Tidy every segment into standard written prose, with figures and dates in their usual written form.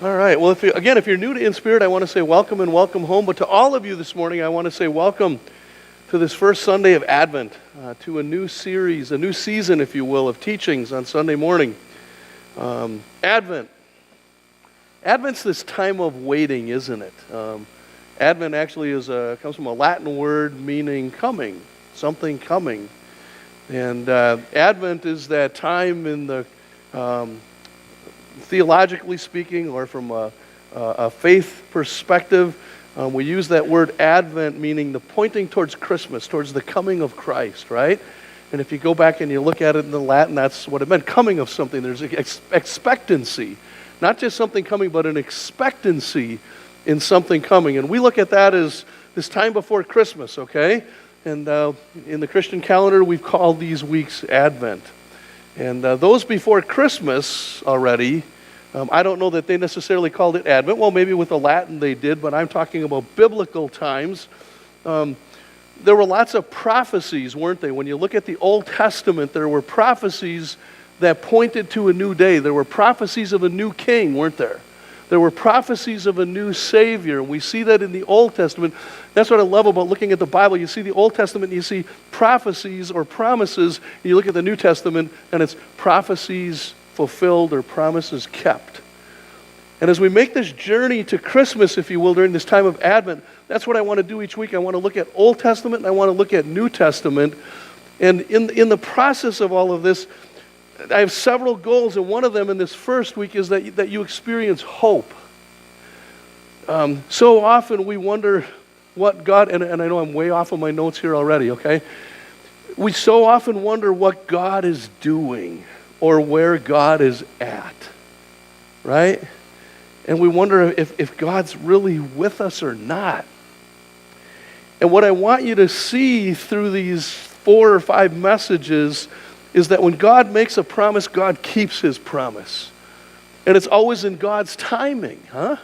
All right. Well, if you're new to inSpirit, I want to say welcome and welcome home. But to all of you this morning, I want to say welcome to this first Sunday of Advent, to a new series, a new season, if you will, of teachings on Sunday morning. Advent. Advent's this time of waiting, isn't it? Advent actually comes from a Latin word meaning coming, something coming. And Advent is that time in the theologically speaking, or from a faith perspective, we use that word Advent meaning the pointing towards Christmas, towards the coming of Christ, right? And if you go back and you look at it in the Latin, that's what it meant, coming of something. There's expectancy. Not just something coming, but an expectancy in something coming. And we look at that as this time before Christmas, okay? And in the Christian calendar, we've called these weeks Advent. And those before Christmas already, I don't know that they necessarily called it Advent. Well, maybe with the Latin they did, but I'm talking about biblical times. There were lots of prophecies, weren't they? When you look at the Old Testament, there were prophecies that pointed to a new day. There were prophecies of a new king, weren't there? There were prophecies of a new Savior. We see that in the Old Testament. That's what I love about looking at the Bible. You see the Old Testament and you see prophecies or promises. And you look at the New Testament and it's prophecies fulfilled or promises kept. And as we make this journey to Christmas, if you will, during this time of Advent, that's what I want to do each week. I want to look at Old Testament and I want to look at New Testament. And in the process of all of this, I have several goals, and one of them in this first week is that you experience hope. So often we wonder what God, and I know I'm way off of my notes here already, okay? We so often wonder what God is doing or where God is at, right? And we wonder if God's really with us or not. And what I want you to see through these 4 or 5 messages is that when God makes a promise, God keeps his promise. And it's always in God's timing, huh?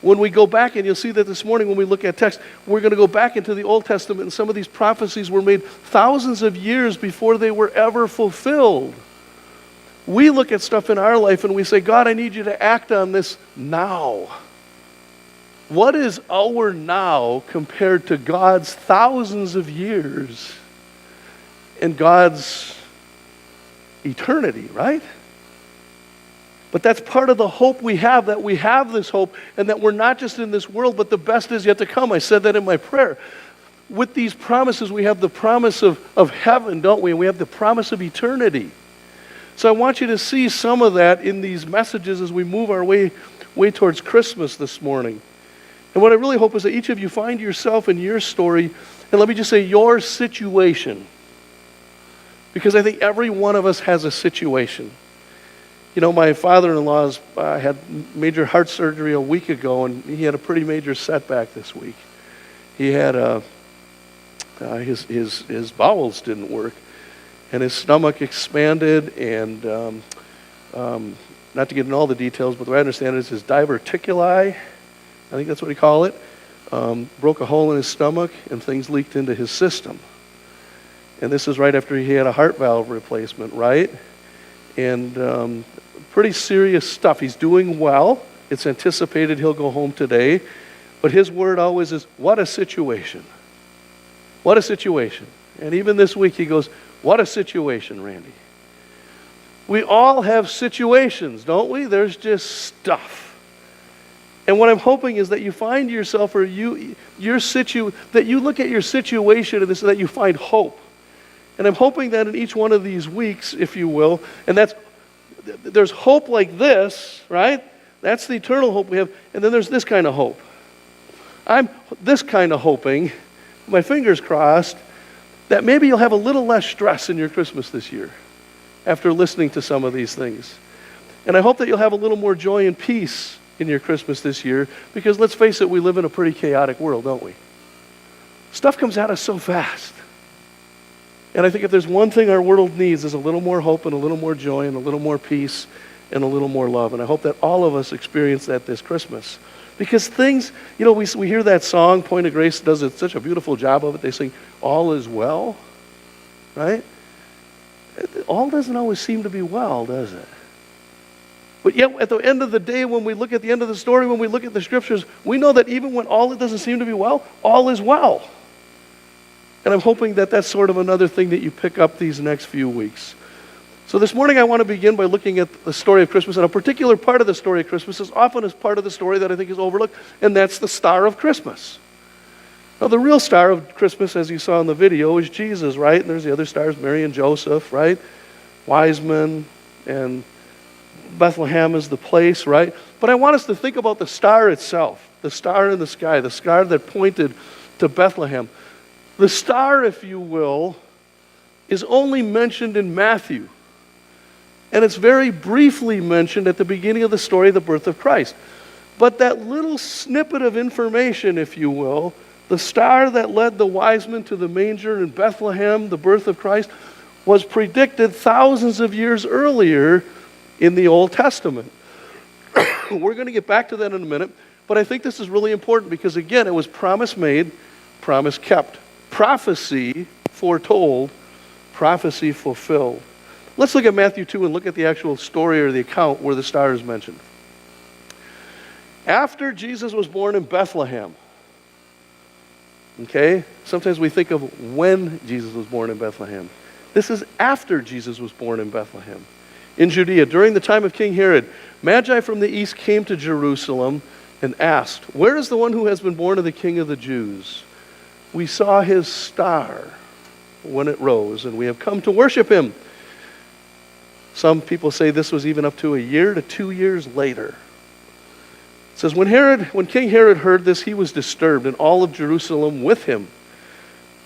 When we go back, and you'll see that this morning when we look at text, we're going to go back into the Old Testament, and some of these prophecies were made thousands of years before they were ever fulfilled. We look at stuff in our life and we say, God, I need you to act on this now. What is our now compared to God's thousands of years and God's eternity, right? But that's part of the hope we have, that we have this hope and that we're not just in this world, but the best is yet to come. I said that in my prayer. With these promises, we have the promise of heaven, don't we? And we have the promise of eternity. So I want you to see some of that in these messages as we move our way towards Christmas this morning. And what I really hope is that each of you find yourself in your story, and let me just say your situation. Because I think every one of us has a situation. You know, my father-in-law's had major heart surgery a week ago, and he had a pretty major setback this week. He had his bowels didn't work, and his stomach expanded, and not to get into all the details, but the way I understand it is his diverticuli, I think that's what we call it, broke a hole in his stomach, and things leaked into his system. And this is right after he had a heart valve replacement, right? And pretty serious stuff. He's doing well. It's anticipated he'll go home today. But his word always is, what a situation. What a situation. And even this week he goes, what a situation, Randy. We all have situations, don't we? There's just stuff. And what I'm hoping is that you find yourself, or that you look at your situation and that you find hope. And I'm hoping that in each one of these weeks, if you will, and there's hope like this, right? That's the eternal hope we have. And then there's this kind of hope. I'm this kind of hoping, my fingers crossed, that maybe you'll have a little less stress in your Christmas this year after listening to some of these things. And I hope that you'll have a little more joy and peace in your Christmas this year, because let's face it, we live in a pretty chaotic world, don't we? Stuff comes at us so fast. And I think if there's one thing our world needs is a little more hope and a little more joy and a little more peace and a little more love. And I hope that all of us experience that this Christmas. Because things, you know, we hear that song, Point of Grace does such a beautiful job of it. They sing, all is well, right? All doesn't always seem to be well, does it? But yet, at the end of the day, when we look at the end of the story, when we look at the scriptures, we know that even when all it doesn't seem to be well, all is well. And I'm hoping that that's sort of another thing that you pick up these next few weeks. So this morning I want to begin by looking at the story of Christmas, and a particular part of the story of Christmas is often as part of the story that I think is overlooked, and that's the star of Christmas. Now the real star of Christmas, as you saw in the video, is Jesus, right? And there's the other stars, Mary and Joseph, right? Wise men, and Bethlehem is the place, right? But I want us to think about the star itself, the star in the sky, the star that pointed to Bethlehem. The star, if you will, is only mentioned in Matthew. And it's very briefly mentioned at the beginning of the story of the birth of Christ. But that little snippet of information, if you will, the star that led the wise men to the manger in Bethlehem, the birth of Christ, was predicted thousands of years earlier in the Old Testament. We're going to get back to that in a minute, but I think this is really important because, again, it was promise made, promise kept. Prophecy foretold, prophecy fulfilled. Let's look at Matthew 2 and look at the actual story or the account where the star is mentioned. After Jesus was born in Bethlehem, okay, sometimes we think of when Jesus was born in Bethlehem. This is after Jesus was born in Bethlehem. In Judea, during the time of King Herod, Magi from the east came to Jerusalem and asked, "Where is the one who has been born of the King of the Jews? We saw his star when it rose, and we have come to worship him." Some people say this was even up to a year to 2 years later. It says, when King Herod heard this, he was disturbed, and all of Jerusalem with him.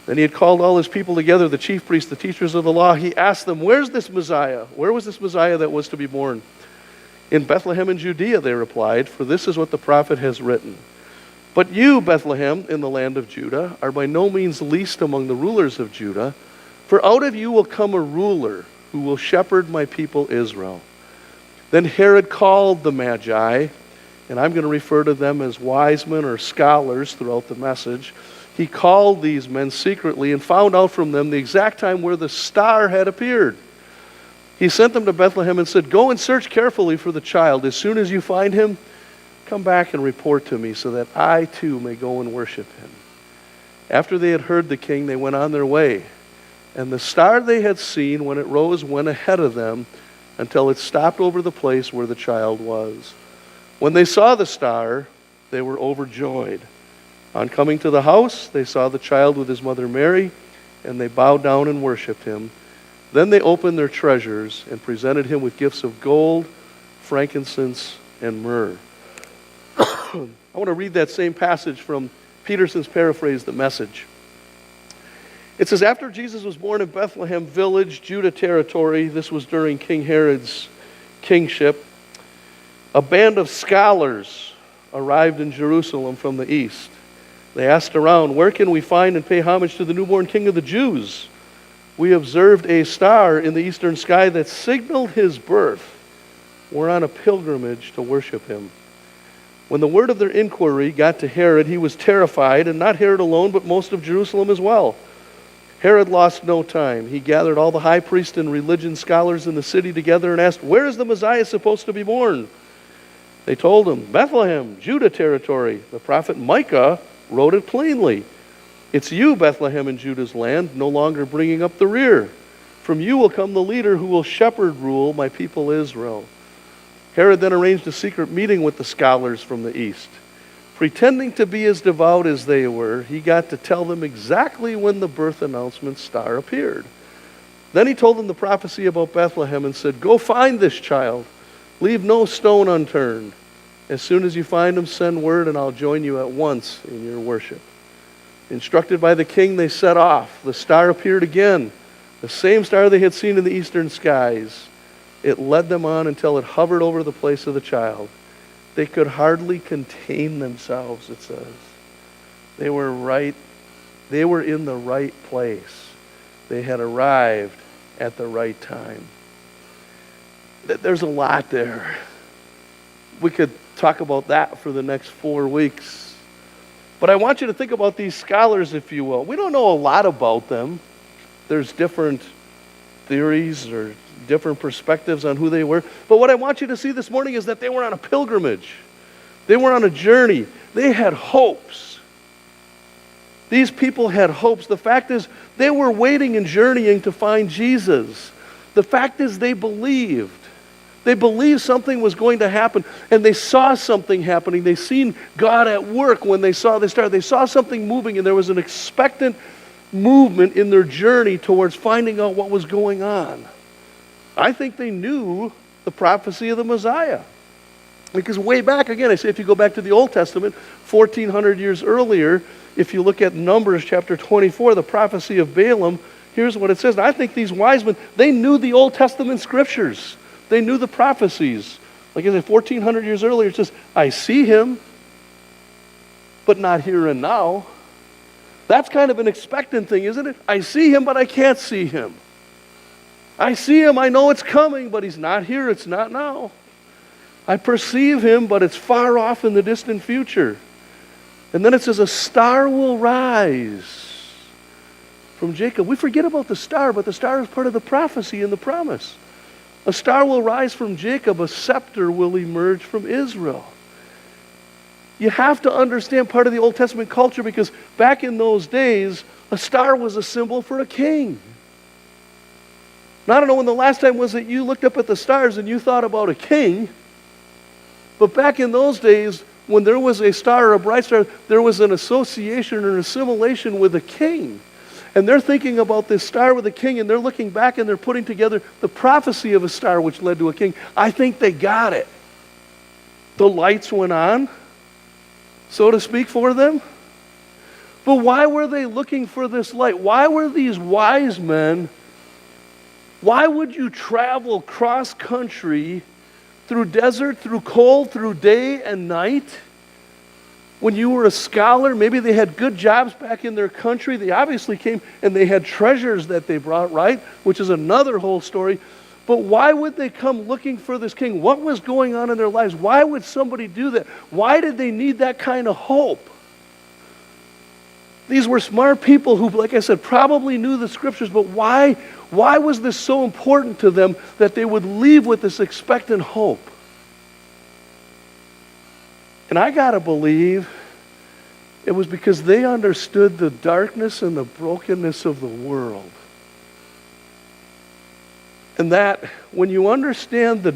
Then he had called all his people together, the chief priests, the teachers of the law. He asked them, "Where's this Messiah? Where was this Messiah that was to be born?" "In Bethlehem in Judea," they replied, "for this is what the prophet has written. But you, Bethlehem, in the land of Judah, are by no means least among the rulers of Judah, for out of you will come a ruler who will shepherd my people Israel." Then Herod called the Magi, and I'm going to refer to them as wise men or scholars throughout the message. He called these men secretly and found out from them the exact time where the star had appeared. He sent them to Bethlehem and said, "Go and search carefully for the child. As soon as you find him, come back and report to me so that I too may go and worship him." After they had heard the king, they went on their way. And the star they had seen when it rose went ahead of them until it stopped over the place where the child was. When they saw the star, they were overjoyed. On coming to the house, they saw the child with his mother Mary, and they bowed down and worshipped him. Then they opened their treasures and presented him with gifts of gold, frankincense, and myrrh. I want to read that same passage from Peterson's paraphrase, The Message. It says, after Jesus was born in Bethlehem village, Judah territory, this was during King Herod's kingship, a band of scholars arrived in Jerusalem from the east. They asked around, "Where can we find and pay homage to the newborn King of the Jews? We observed a star in the eastern sky that signaled his birth. We're on a pilgrimage to worship him." When the word of their inquiry got to Herod, he was terrified, and not Herod alone, but most of Jerusalem as well. Herod lost no time. He gathered all the high priests and religion scholars in the city together and asked, "Where is the Messiah supposed to be born?" They told him, "Bethlehem, Judah territory. The prophet Micah wrote it plainly. It's you, Bethlehem in Judah's land, no longer bringing up the rear. From you will come the leader who will shepherd rule my people Israel." Herod then arranged a secret meeting with the scholars from the east. Pretending to be as devout as they were, he got to tell them exactly when the birth announcement star appeared. Then he told them the prophecy about Bethlehem and said, "Go find this child. Leave no stone unturned. As soon as you find him, send word, and I'll join you at once in your worship." Instructed by the king, they set off. The star appeared again, the same star they had seen in the eastern skies. It led them on until it hovered over the place of the child. They could hardly contain themselves, it says. They were in the right place. They had arrived at the right time. There's a lot there. We could talk about that for the next 4 weeks. But I want you to think about these scholars, if you will. We don't know a lot about them. There's different theories or different perspectives on who they were. But what I want you to see this morning is that they were on a pilgrimage. They were on a journey. They had hopes. These people had hopes. The fact is, they were waiting and journeying to find Jesus. The fact is, they believed. They believed something was going to happen, and they saw something happening. They seen God at work when they saw the star. They saw something moving, and there was an expectant movement in their journey towards finding out what was going on. I think they knew the prophecy of the Messiah. Because way back, again, I say if you go back to the Old Testament, 1,400 years earlier, if you look at Numbers chapter 24, the prophecy of Balaam, here's what it says. And I think these wise men, they knew the Old Testament scriptures. They knew the prophecies. Like I said, 1,400 years earlier, it says, I see him, but not here and now. That's kind of an expectant thing, isn't it? I see him, but I can't see him. I see him, I know it's coming, but he's not here, it's not now. I perceive him, but it's far off in the distant future. And then it says, a star will rise from Jacob. We forget about the star, but the star is part of the prophecy and the promise. A star will rise from Jacob, a scepter will emerge from Israel. You have to understand part of the Old Testament culture because back in those days, a star was a symbol for a king. Now, I don't know when the last time was that you looked up at the stars and you thought about a king, but back in those days, when there was a star or a bright star, there was an association or an assimilation with a king. And they're thinking about this star with a king, and they're looking back and they're putting together the prophecy of a star which led to a king. I think they got it. The lights went on, so to speak, for them. But why were they looking for this light? Why were these wise men, why would you travel cross country through desert, through cold, through day and night? When you were a scholar, maybe they had good jobs back in their country. They obviously came and they had treasures that they brought, right? Which is another whole story. But why would they come looking for this king? What was going on in their lives? Why would somebody do that? Why did they need that kind of hope? These were smart people who, like I said, probably knew the scriptures, but why was this so important to them that they would leave with this expectant hope? And I got to believe it was because they understood the darkness and the brokenness of the world. And that when you understand the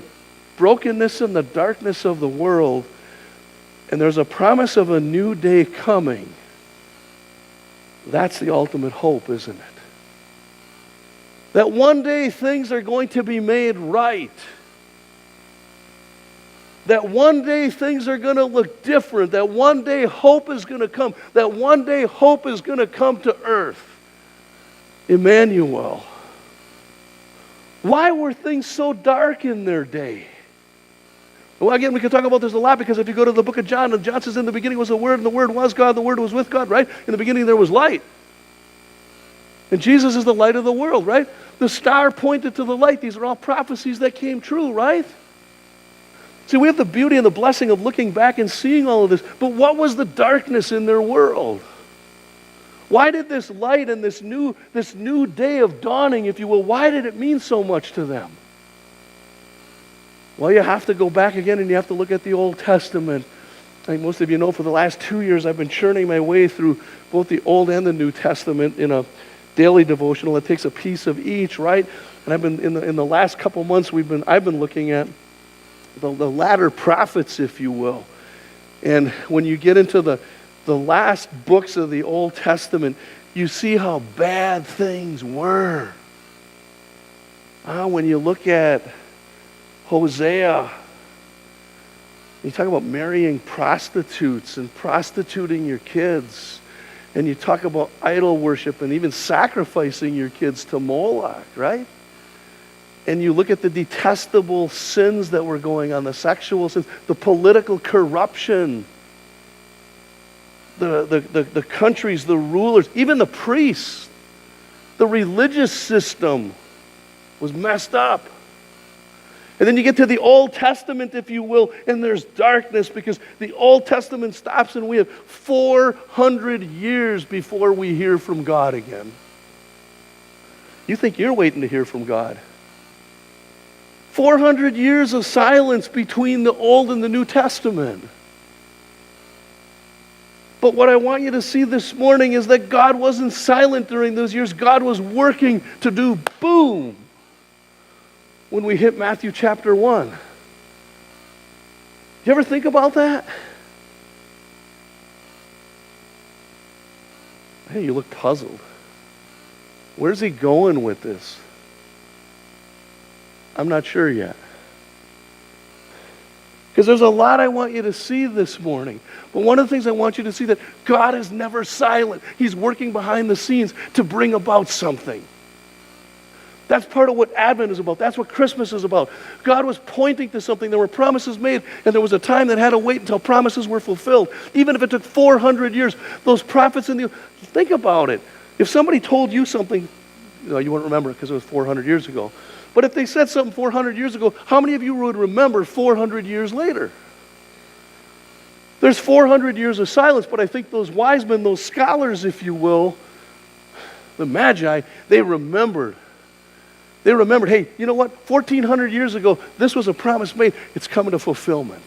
brokenness and the darkness of the world, and there's a promise of a new day coming, that's the ultimate hope, isn't it? That one day things are going to be made right. That one day things are going to look different. That one day hope is going to come. That one day hope is going to come to earth. Emmanuel. Why were things so dark in their day? Well, again, we can talk about this a lot because if you go to the book of John, and John says in the beginning was the Word, and the Word was God, the Word was with God, right? In the beginning there was light. And Jesus is the light of the world, right? The star pointed to the light. These are all prophecies that came true, right? See, we have the beauty and the blessing of looking back and seeing all of this. But what was the darkness in their world? Why did this light and this new day of dawning, if you will, why did it mean so much to them? Well, you have to go back again and you have to look at the Old Testament. I think most of you know for the last 2 years I've been churning my way through both the Old and the New Testament in a daily devotional. It takes a piece of each, right? And I've been in the last couple months I've been looking at the latter prophets, if you will. And when you get into the last books of the Old Testament, you see how bad things were. When you look at Hosea, you talk about marrying prostitutes and prostituting your kids. And you talk about idol worship and even sacrificing your kids to Moloch, right? And you look at the detestable sins that were going on, the sexual sins, the political corruption, the countries, the rulers, even the priests, the religious system was messed up. And then you get to the Old Testament, if you will, and there's darkness because the Old Testament stops and we have 400 years before we hear from God again. You think you're waiting to hear from God. 400 years of silence between the Old and the New Testament. But what I want you to see this morning is that God wasn't silent during those years. God was working to do boom when we hit Matthew chapter 1. You ever think about that? Hey, you look puzzled. Where's he going with this? I'm not sure yet. Because there's a lot I want you to see this morning. But one of the things I want you to see that God is never silent. He's working behind the scenes to bring about something. That's part of what Advent is about. That's what Christmas is about. God was pointing to something. There were promises made, and there was a time that had to wait until promises were fulfilled. Even if it took 400 years, those prophets in the... Think about it. If somebody told you something, you wouldn't remember it because it was 400 years ago. But if they said something 400 years ago, how many of you would remember 400 years later? There's 400 years of silence, but I think those wise men, those scholars, if you will, the Magi, they remembered. They remembered, hey, you know what? 1,400 years ago, this was a promise made. It's coming to fulfillment.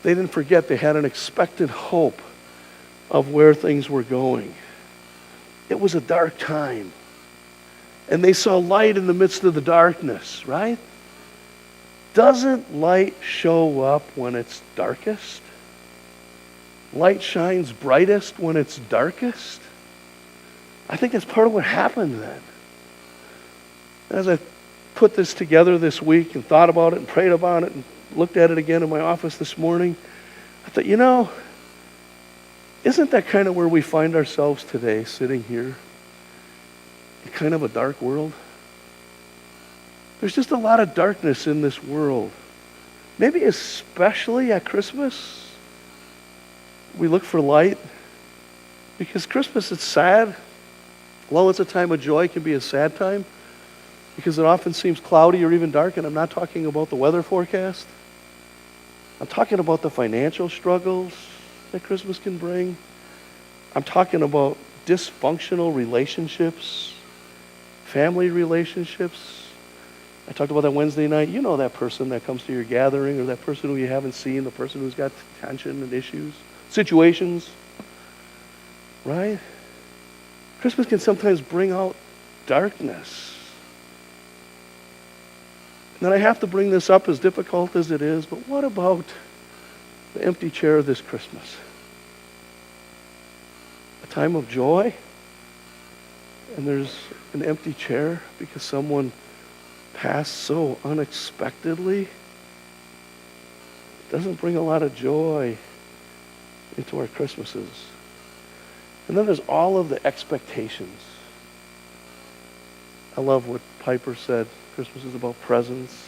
They didn't forget. They had an expectant hope of where things were going. It was a dark time. And they saw light in the midst of the darkness, right? Doesn't light show up when it's darkest? Light shines brightest when it's darkest? I think that's part of what happened then. As I put this together this week and thought about it and prayed about it and looked at it again in my office this morning, I thought, isn't that kind of where we find ourselves today, sitting here? In kind of a dark world? There's just a lot of darkness in this world. Maybe especially at Christmas, we look for light. Because Christmas, it's sad. While it's a time of joy, it can be a sad time. Because it often seems cloudy or even dark, and I'm not talking about the weather forecast. I'm talking about the financial struggles that Christmas can bring. I'm talking about dysfunctional relationships, family relationships. I talked about that Wednesday night. You know that person that comes to your gathering, or that person who you haven't seen, the person who's got tension and issues, situations, right? Christmas can sometimes bring out darkness. And I have to bring this up, as difficult as it is, but what about the empty chair this Christmas? A time of joy, and there's an empty chair because someone passed so unexpectedly. It doesn't bring a lot of joy into our Christmases. And then there's all of the expectations. I love what Piper said. Christmas is about presents.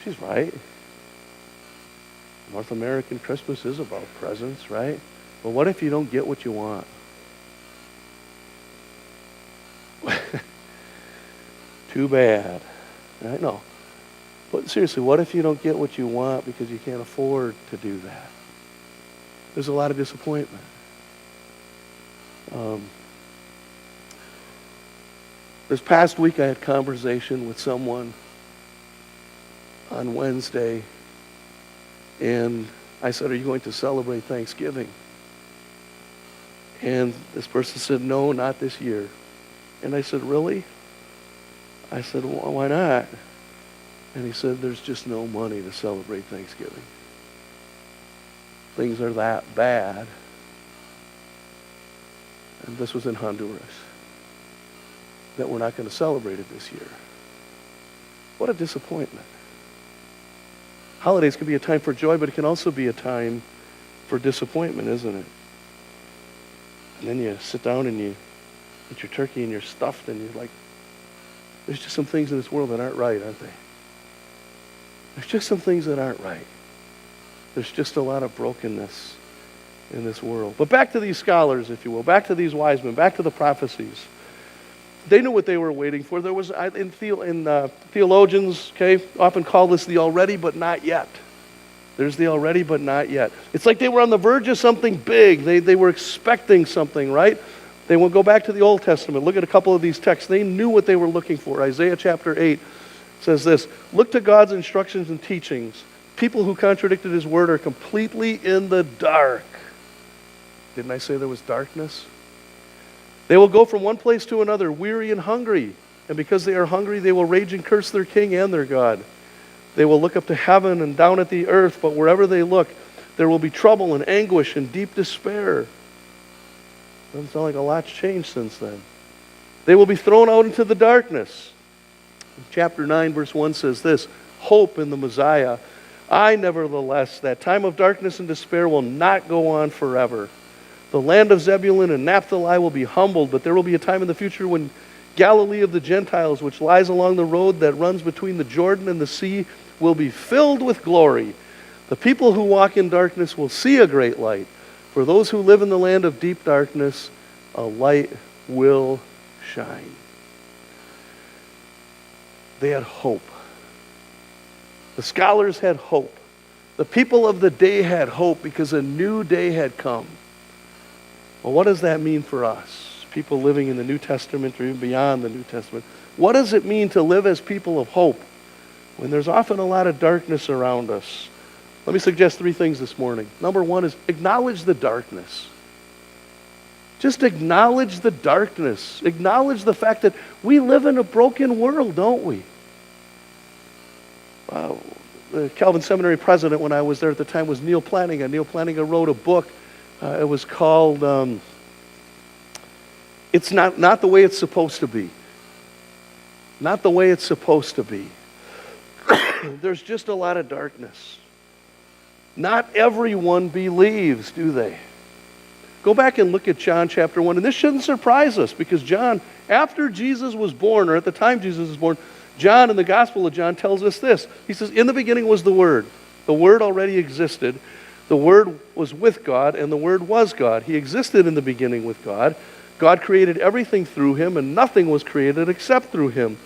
She's right. North American Christmas is about presents, right? But what if you don't get what you want? Too bad. Right? No. But seriously, what if you don't get what you want because you can't afford to do that? There's a lot of disappointment. This past week I had conversation with someone on Wednesday, and I said, "Are you going to celebrate Thanksgiving?" And this person said, "No, not this year." And I said, "Really?" I said, "Well, why not?" And he said, "There's just no money to celebrate Thanksgiving. Things are that bad." And this was in Honduras. That we're not going to celebrate it this year. What a disappointment. Holidays can be a time for joy, but it can also be a time for disappointment, isn't it? And then you sit down and you eat your turkey and you're stuffed and you're like, there's just some things in this world that aren't right, aren't they? There's just some things that aren't right. There's just a lot of brokenness in this world. But back to these scholars, if you will, back to these wise men, back to the prophecies. They knew what they were waiting for. There was, theologians, often call this the already but not yet. There's the already but not yet. It's like they were on the verge of something big. They were expecting something, right? They will go back to the Old Testament. Look at a couple of these texts. They knew what they were looking for. Isaiah chapter 8 says this, look to God's instructions and teachings. People who contradicted his word are completely in the dark. Didn't I say there was darkness? They will go from one place to another, weary and hungry. And because they are hungry, they will rage and curse their king and their God. They will look up to heaven and down at the earth, but wherever they look, there will be trouble and anguish and deep despair. Doesn't sound like a lot's changed since then. They will be thrown out into the darkness. Chapter 9, verse 1 says this, hope in the Messiah. I, nevertheless, that time of darkness and despair will not go on forever. The land of Zebulun and Naphtali will be humbled, but there will be a time in the future when Galilee of the Gentiles, which lies along the road that runs between the Jordan and the sea, will be filled with glory. The people who walk in darkness will see a great light. For those who live in the land of deep darkness, a light will shine. They had hope. The scholars had hope. The people of the day had hope because a new day had come. Well, what does that mean for us? People living in the New Testament or even beyond the New Testament. What does it mean to live as people of hope when there's often a lot of darkness around us? Let me suggest 3 things this morning. Number 1 is acknowledge the darkness. Just acknowledge the darkness. Acknowledge the fact that we live in a broken world, don't we? The Calvin Seminary president, when I was there at the time, was Neil Plantinga. Neil Plantinga wrote a book. It was called It's Not the Way It's Supposed to Be. Not the way it's supposed to be. There's just a lot of darkness. Not everyone believes, do they? Go back and look at John chapter 1. And this shouldn't surprise us because John, after Jesus was born, or at the time Jesus was born, John in the Gospel of John tells us this. He says, in the beginning was the Word. The Word already existed. The Word was with God, and the Word was God. He existed in the beginning with God. God created everything through him, and nothing was created except through him.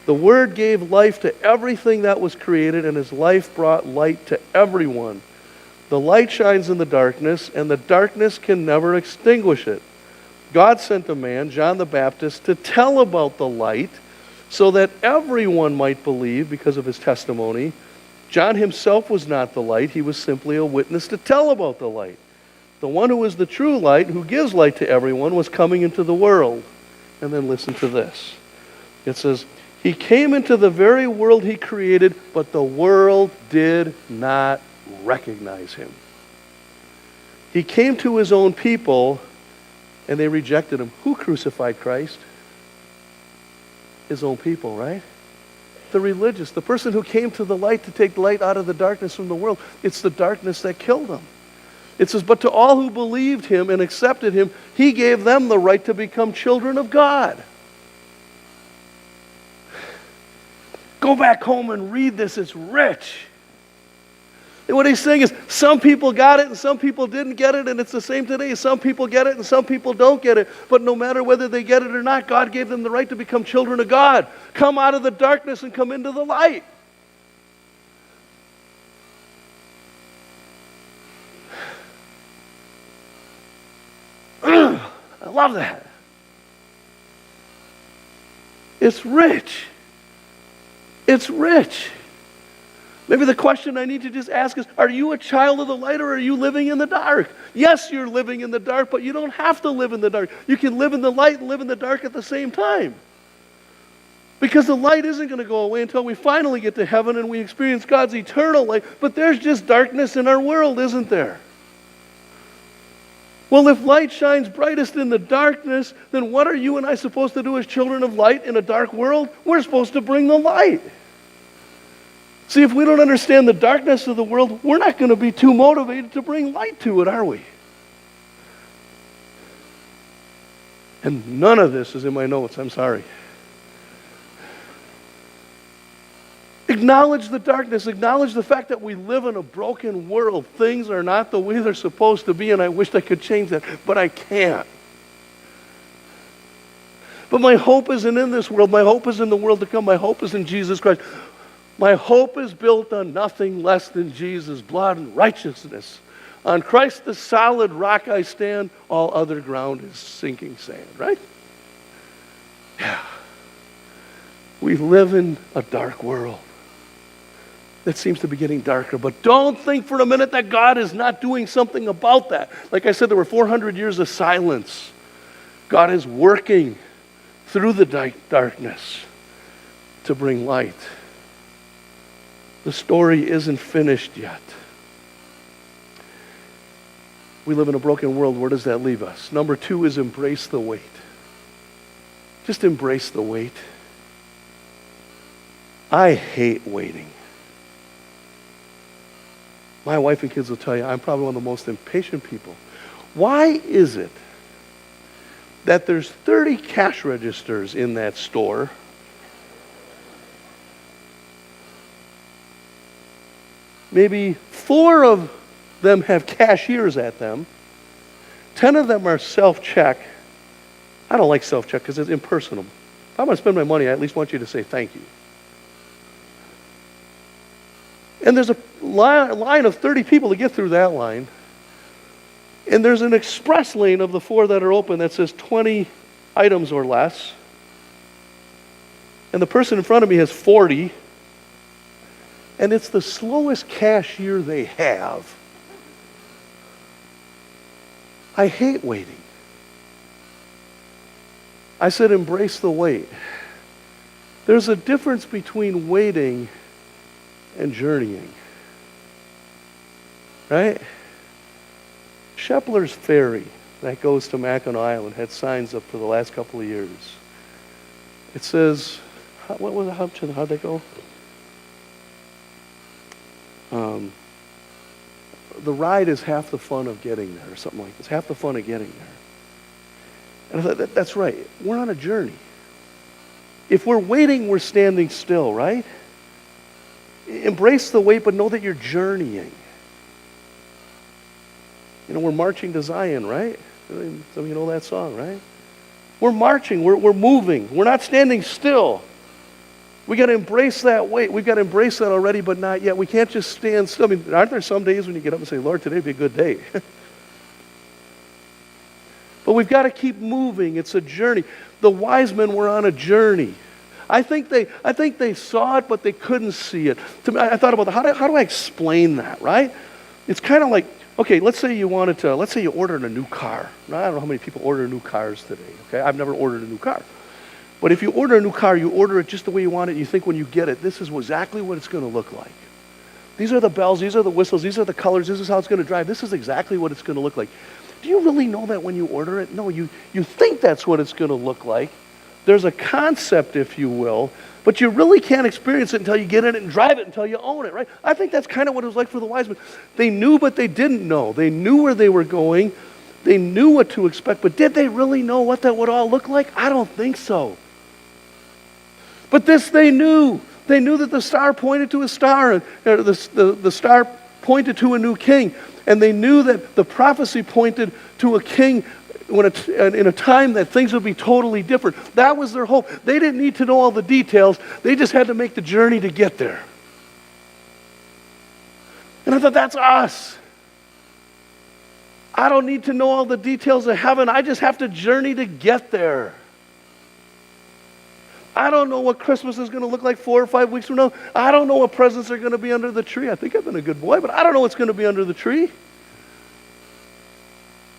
The Word gave life to everything that was created, and his life brought light to everyone. The light shines in the darkness, and the darkness can never extinguish it. God sent a man, John the Baptist, to tell about the light so that everyone might believe because of his testimony. John himself was not the light. He was simply a witness to tell about the light. The one who is the true light, who gives light to everyone, was coming into the world. And then listen to this. It says, he came into the very world he created, but the world did not recognize him. He came to his own people, and they rejected him. Who crucified Christ? His own people, right? The religious, the person who came to the light to take the light out of the darkness from the world. It's the darkness that killed him. It says, but to all who believed him and accepted him, he gave them the right to become children of God. Go back home and read this. It's rich. And what he's saying is, some people got it and some people didn't get it, and it's the same today. Some people get it and some people don't get it. But no matter whether they get it or not, God gave them the right to become children of God. Come out of the darkness and come into the light. I love that. It's rich. It's rich. Maybe the question I need to just ask is, are you a child of the light or are you living in the dark? Yes, you're living in the dark, but you don't have to live in the dark. You can live in the light and live in the dark at the same time. Because the light isn't going to go away until we finally get to heaven and we experience God's eternal light. But there's just darkness in our world, isn't there? Well, if light shines brightest in the darkness, then what are you and I supposed to do as children of light in a dark world? We're supposed to bring the light. See, if we don't understand the darkness of the world, we're not going to be too motivated to bring light to it, are we? And none of this is in my notes, I'm sorry. Acknowledge the darkness. Acknowledge the fact that we live in a broken world. Things are not the way they're supposed to be, and I wish I could change that, but I can't. But my hope isn't in this world. My hope is in the world to come. My hope is in Jesus Christ. My hope is built on nothing less than Jesus' blood and righteousness, On Christ the solid rock I stand, all other ground is sinking sand, right? Yeah. We live in a dark world that seems to be getting darker, but don't think for a minute that God is not doing something about that. Like I said, there were 400 years of silence. God is working through the darkness to bring light. The story isn't finished yet. We live in a broken world. Where does that leave us? Number 2 is embrace the wait. Just embrace the wait. I hate waiting. My wife and kids will tell you I'm probably one of the most impatient people. Why is it that there's 30 cash registers in that store, maybe 4 of them have cashiers at them, 10 of them are self-check? I don't like self-check because it's impersonal. If I'm going to spend my money, I at least want you to say thank you. And there's a line of 30 people to get through that line. And there's an express lane of the 4 that are open that says 20 items or less. And the person in front of me has 40. And it's the slowest cashier they have. I hate waiting. I said embrace the wait. There's a difference between waiting and journeying. Right? Shepler's Ferry that goes to Mackinac Island had signs up for the last couple of years. It says, how'd that go? The ride is half the fun of getting there, or something like this. Half the fun of getting there. And I thought, that's right. We're on a journey. If we're waiting, we're standing still, right? Embrace the wait, but know that you're journeying. You know, we're marching to Zion, right? Some of you know that song, right? We're marching. We're moving. We're not standing still. We got to embrace that wait. We've got to embrace that already, but not yet. We can't just stand still. I mean, aren't there some days when you get up and say, Lord, today would be a good day? But we've got to keep moving. It's a journey. The wise men were on a journey. I think they saw it, but they couldn't see it. To me, I thought about how do I explain that, right? It's kind of like, okay, let's say you ordered a new car. Now, I don't know how many people order new cars today, okay? I've never ordered a new car. But if you order a new car, you order it just the way you want it, and you think when you get it, this is exactly what it's going to look like. These are the bells, these are the whistles, these are the colors, this is how it's going to drive, this is exactly what it's going to look like. Do you really know that when you order it? No, you think that's what it's going to look like. There's a concept, if you will, but you really can't experience it until you get in it and drive it until you own it, right? I think that's kind of what it was like for the wise men. They knew, but they didn't know. They knew where they were going. They knew what to expect, but did they really know what that would all look like? I don't think so. But this they knew. They knew that the star pointed to a star, and the star pointed to a new king. And they knew that the prophecy pointed to a king in a time that things would be totally different. That was their hope. They didn't need to know all the details. They just had to make the journey to get there. And I thought, that's us. I don't need to know all the details of heaven. I just have to journey to get there. I don't know what Christmas is going to look like 4 or 5 weeks from now. I don't know what presents are going to be under the tree. I think I've been a good boy, but I don't know what's going to be under the tree.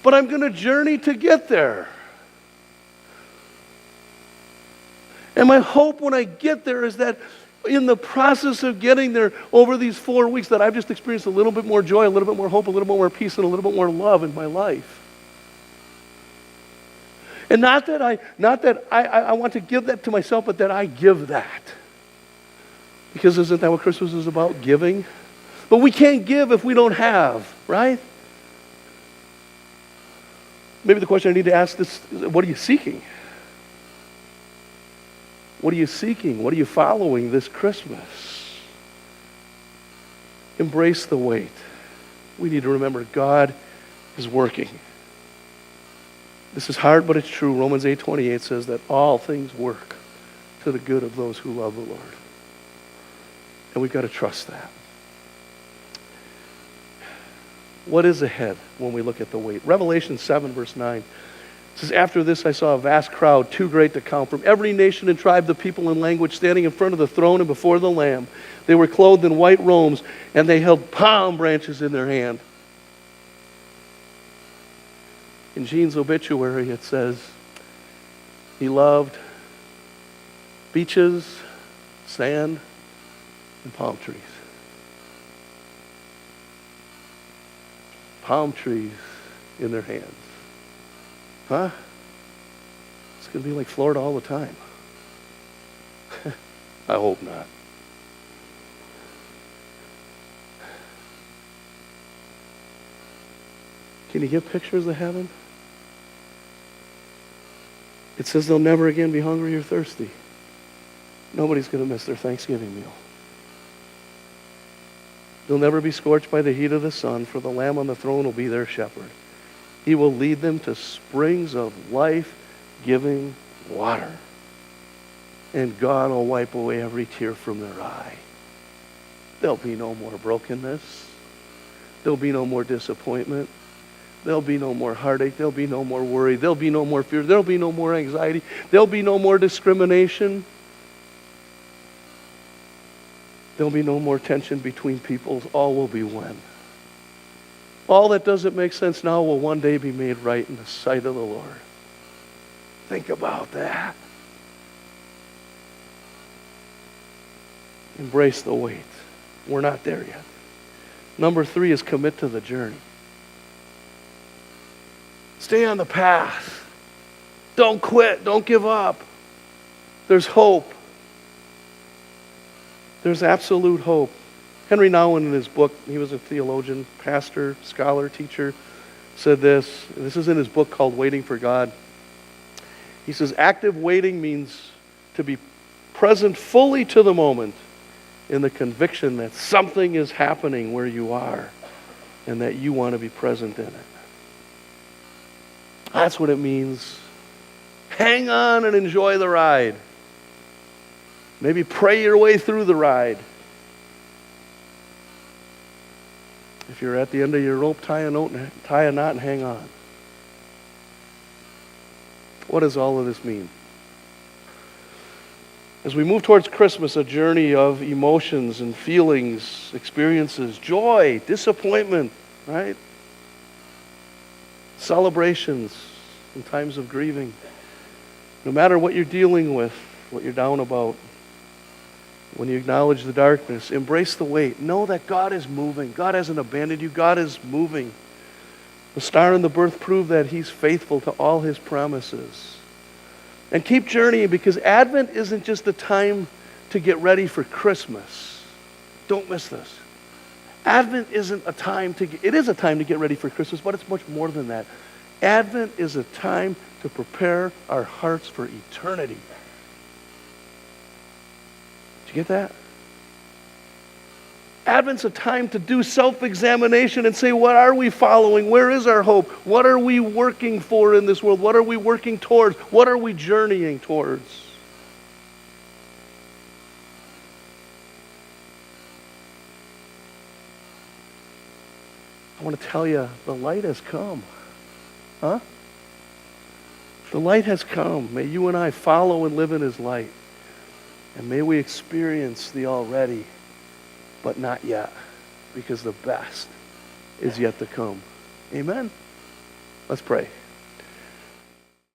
But I'm going to journey to get there. And my hope when I get there is that in the process of getting there over these 4 weeks that I've just experienced a little bit more joy, a little bit more hope, a little bit more peace, and a little bit more love in my life. And not that I want to give that to myself, but that I give that. Because isn't that what Christmas is about? Giving? But we can't give if we don't have, right? Maybe the question I need to ask is, what are you seeking? What are you seeking? What are you following this Christmas? Embrace the wait. We need to remember God is working. This is hard, but it's true. Romans 8:28 says that all things work to the good of those who love the Lord. And we've got to trust that. What is ahead when we look at the wait? Revelation 7, verse 9. It says, after this I saw a vast crowd, too great to count, from every nation and tribe, the people and language, standing in front of the throne and before the Lamb. They were clothed in white robes, and they held palm branches in their hand. In Gene's obituary, it says, he loved beaches, sand, and palm trees. Palm trees in their hands. Huh? It's going to be like Florida all the time. I hope not. Can you get pictures of heaven? It says they'll never again be hungry or thirsty. Nobody's going to miss their Thanksgiving meal. They'll never be scorched by the heat of the sun, for the Lamb on the throne will be their shepherd. He will lead them to springs of life-giving water. And God will wipe away every tear from their eye. There'll be no more brokenness. There'll be no more disappointment. There'll be no more heartache. There'll be no more worry. There'll be no more fear. There'll be no more anxiety. There'll be no more discrimination. There'll be no more tension between peoples. All will be one. All that doesn't make sense now will one day be made right in the sight of the Lord. Think about that. Embrace the wait. We're not there yet. Number 3 is commit to the journey. Stay on the path. Don't quit. Don't give up. There's hope. There's absolute hope. Henry Nouwen, in his book, he was a theologian, pastor, scholar, teacher, said this. This is in his book called Waiting for God. He says, active waiting means to be present fully to the moment in the conviction that something is happening where you are and that you want to be present in it. That's what it means. Hang on and enjoy the ride. Maybe pray your way through the ride. If you're at the end of your rope, tie a knot and hang on. What does all of this mean? As we move towards Christmas, a journey of emotions and feelings, experiences, joy, disappointment, right? Celebrations and times of grieving. No matter what you're dealing with, what you're down about, when you acknowledge the darkness, embrace the wait. Know that God is moving. God hasn't abandoned you. God is moving. The star and the birth prove that He's faithful to all His promises. And keep journeying, because Advent isn't just a time to get ready for Christmas. Don't miss this. Advent isn't a time it is a time to get ready for Christmas, but it's much more than that. Advent is a time to prepare our hearts for eternity. Did you get that? Advent's a time to do self-examination and say, what are we following? Where is our hope? What are we working for in this world? What are we working towards? What are we journeying towards? I want to tell you, the light has come. Huh? The light has come. May you and I follow and live in His light. And may we experience the already, but not yet, because the best is yet to come. Amen? Let's pray.